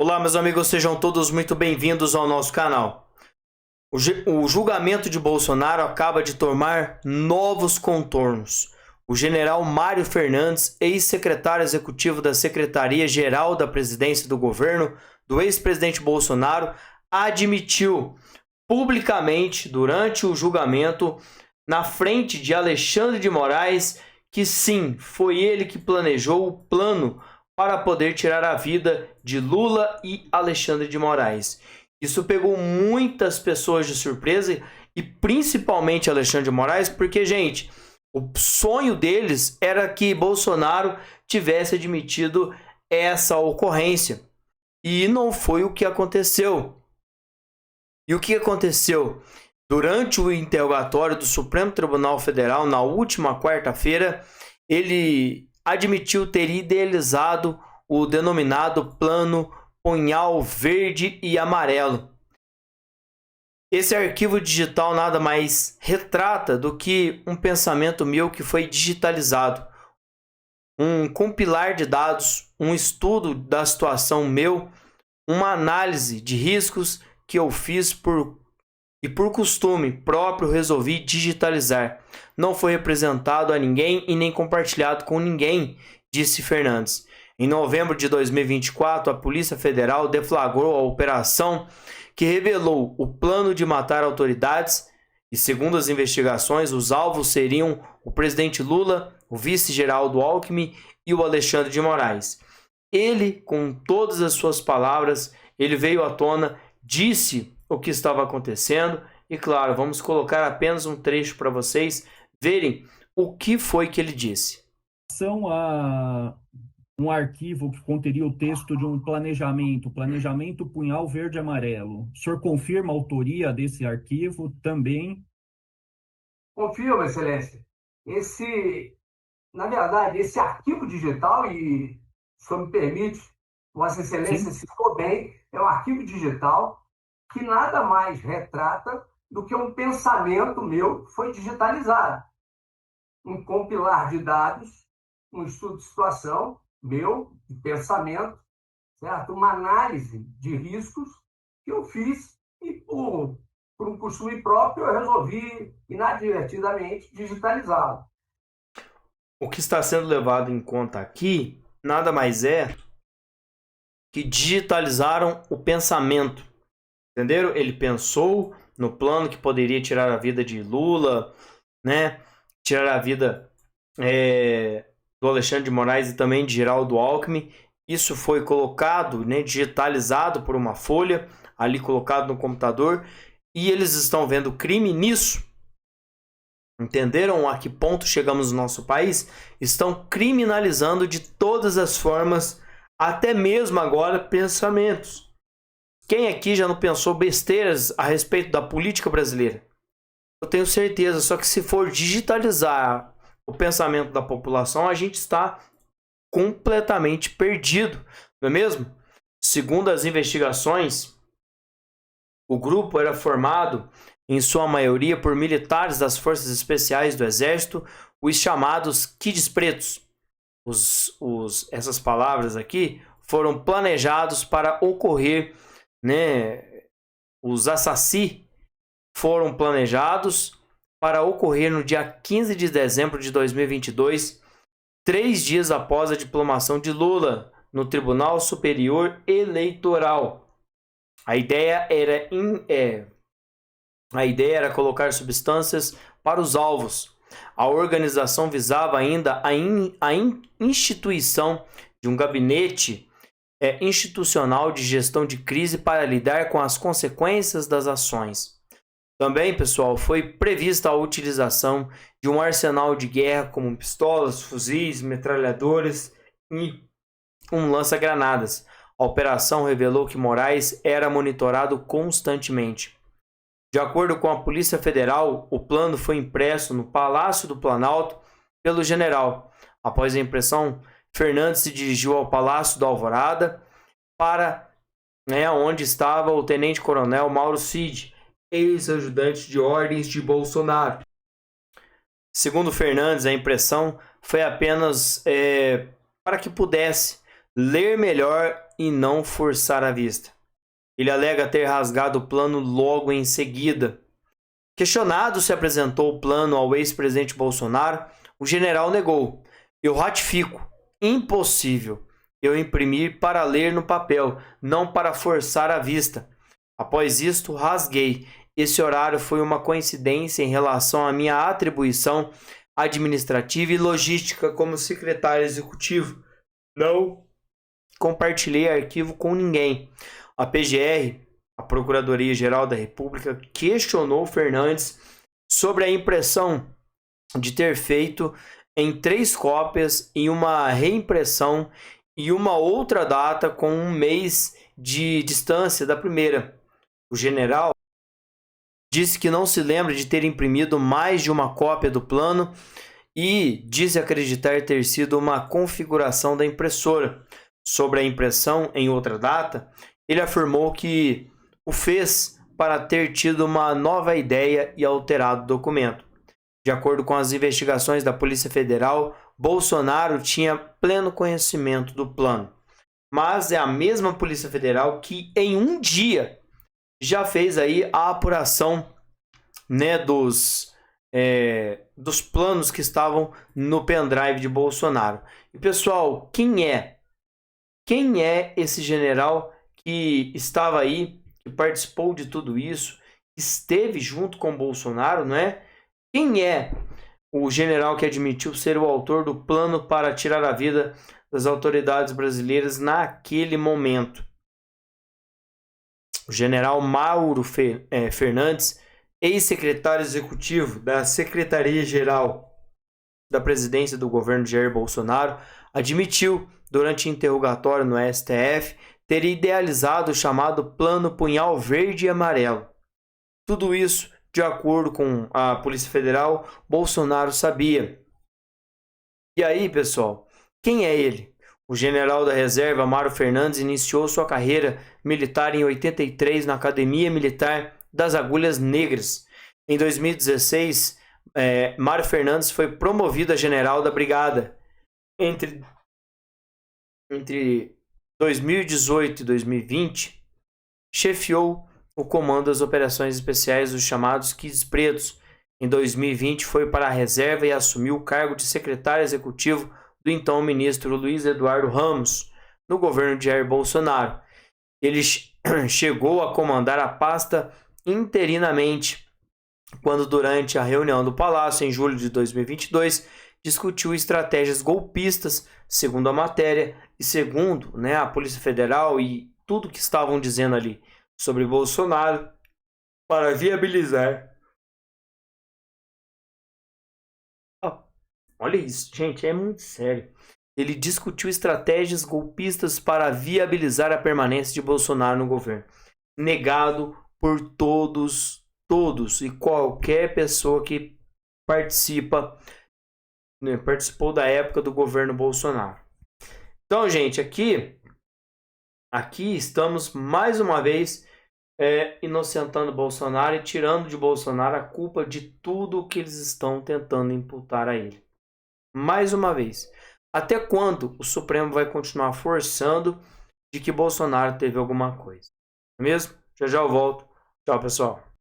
Olá, meus amigos, sejam todos muito bem-vindos ao nosso canal. O julgamento de Bolsonaro acaba de tomar novos contornos. O general Mário Fernandes, ex-secretário executivo da Secretaria-Geral da Presidência do Governo do ex-presidente Bolsonaro, admitiu publicamente durante o julgamento, na frente de Alexandre de Moraes, que sim, foi ele que planejou o plano para poder tirar a vida de Lula e Alexandre de Moraes. Isso pegou muitas pessoas de surpresa e principalmente Alexandre de Moraes, porque, gente, o sonho deles era que Bolsonaro tivesse admitido essa ocorrência. E não foi o que aconteceu. E o que aconteceu? Durante o interrogatório do Supremo Tribunal Federal, na última quarta-feira, ele admitiu ter idealizado o denominado Plano Punhal Verde e Amarelo. Esse arquivo digital nada mais retrata do que um pensamento meu que foi digitalizado. Um compilar de dados, um estudo da situação meu, uma análise de riscos que eu fiz por costume próprio resolvi digitalizar. Não foi representado a ninguém e nem compartilhado com ninguém, disse Fernandes. Em novembro de 2024, a Polícia Federal deflagrou a operação que revelou o plano de matar autoridades e, segundo as investigações, os alvos seriam o presidente Lula, o vice Geraldo Alckmin e o Alexandre de Moraes. Ele, com todas as suas palavras, ele veio à tona, disse o que estava acontecendo e, claro, vamos colocar apenas um trecho para vocês verem o que foi que ele disse. São a um arquivo que conteria o texto de um planejamento punhal verde e amarelo. O senhor confirma a autoria desse arquivo também? Confirmo, Excelência. Na verdade, esse arquivo digital, e se o senhor me permite, Vossa Excelência Sim. citou bem, é um arquivo digital que nada mais retrata do que um pensamento meu que foi digitalizado. Um compilar de dados, um estudo de situação meu, de pensamento, certo? Uma análise de riscos que eu fiz e, por um costume próprio, eu resolvi inadvertidamente digitalizá-lo. O que está sendo levado em conta aqui nada mais é que digitalizaram o pensamento. Entenderam? Ele pensou no plano que poderia tirar a vida de Lula, né? Tirar a vida do Alexandre de Moraes e também de Geraldo Alckmin. Isso foi colocado, né, digitalizado por uma folha, ali colocado no computador, e eles estão vendo crime nisso. Entenderam a que ponto chegamos no nosso país? Estão criminalizando de todas as formas, até mesmo agora, pensamentos. Quem aqui já não pensou besteiras a respeito da política brasileira? Eu tenho certeza, só que se for digitalizar o pensamento da população, a gente está completamente perdido, não é mesmo? Segundo as investigações, o grupo era formado, em sua maioria, por militares das Forças Especiais do Exército, os chamados Kids Pretos. Essas palavras aqui foram planejados para ocorrer, né? Os assassins foram planejados para ocorrer no dia 15 de dezembro de 2022, 3 dias após a diplomação de Lula no Tribunal Superior Eleitoral. A ideia era colocar substâncias para os alvos. A organização visava ainda a instituição de um gabinete institucional de gestão de crise para lidar com as consequências das ações. Também, pessoal, foi prevista a utilização de um arsenal de guerra como pistolas, fuzis, metralhadoras e um lança-granadas. A operação revelou que Moraes era monitorado constantemente. De acordo com a Polícia Federal, o plano foi impresso no Palácio do Planalto pelo general. Após a impressão, Fernandes se dirigiu ao Palácio da Alvorada, para onde estava o tenente-coronel Mauro Cid, ex-ajudante de ordens de Bolsonaro. Segundo Fernandes, a impressão foi apenas para que pudesse ler melhor e não forçar a vista. Ele alega ter rasgado o plano logo em seguida. Questionado se apresentou o plano ao ex-presidente Bolsonaro, o general negou. Eu ratifico. Impossível. Eu imprimi para ler no papel, não para forçar a vista. Após isto, rasguei. Esse horário foi uma coincidência em relação à minha atribuição administrativa e logística como secretário executivo. Não compartilhei arquivo com ninguém. A PGR, a Procuradoria-Geral da República, questionou Fernandes sobre a impressão de ter feito em 3 cópias e uma reimpressão e uma outra data com 1 mês de distância da primeira. O general disse que não se lembra de ter imprimido mais de uma cópia do plano e disse acreditar ter sido uma configuração da impressora. Sobre a impressão em outra data, ele afirmou que o fez para ter tido uma nova ideia e alterado o documento. De acordo com as investigações da Polícia Federal, Bolsonaro tinha pleno conhecimento do plano. Mas é a mesma Polícia Federal que em um dia já fez aí a apuração, né, dos planos que estavam no pendrive de Bolsonaro. E pessoal, quem é esse general que estava aí, que participou de tudo isso, esteve junto com Bolsonaro, não é? Quem é o general que admitiu ser o autor do plano para tirar a vida das autoridades brasileiras naquele momento? O general Mauro Fernandes, ex-secretário executivo da Secretaria-Geral da Presidência do governo Jair Bolsonaro, admitiu, durante interrogatório no STF, ter idealizado o chamado Plano Punhal Verde e Amarelo. Tudo isso, de acordo com a Polícia Federal, Bolsonaro sabia. E aí, pessoal, quem é ele? O general da reserva Mauro Fernandes iniciou sua carreira militar em 83 na Academia Militar das Agulhas Negras. Em 2016, Mauro Fernandes foi promovido a general da brigada. Entre 2018 e 2020, chefiou o comando das operações especiais dos chamados Kits Pretos. Em 2020, foi para a reserva e assumiu o cargo de secretário executivo do então ministro Luiz Eduardo Ramos, no governo de Jair Bolsonaro. Ele chegou a comandar a pasta interinamente, quando durante a reunião do Palácio, em julho de 2022, discutiu estratégias golpistas, segundo a matéria, e segundo, né, a Polícia Federal e tudo que estavam dizendo ali sobre Bolsonaro, para viabilizar. Olha isso, gente, é muito sério. Ele discutiu estratégias golpistas para viabilizar a permanência de Bolsonaro no governo. Negado por todos e qualquer pessoa que participou da época do governo Bolsonaro. Então, gente, aqui estamos mais uma vez inocentando Bolsonaro e tirando de Bolsonaro a culpa de tudo que eles estão tentando imputar a ele. Mais uma vez. Até quando o Supremo vai continuar forçando de que Bolsonaro teve alguma coisa? Não é mesmo? Já eu volto. Tchau, pessoal.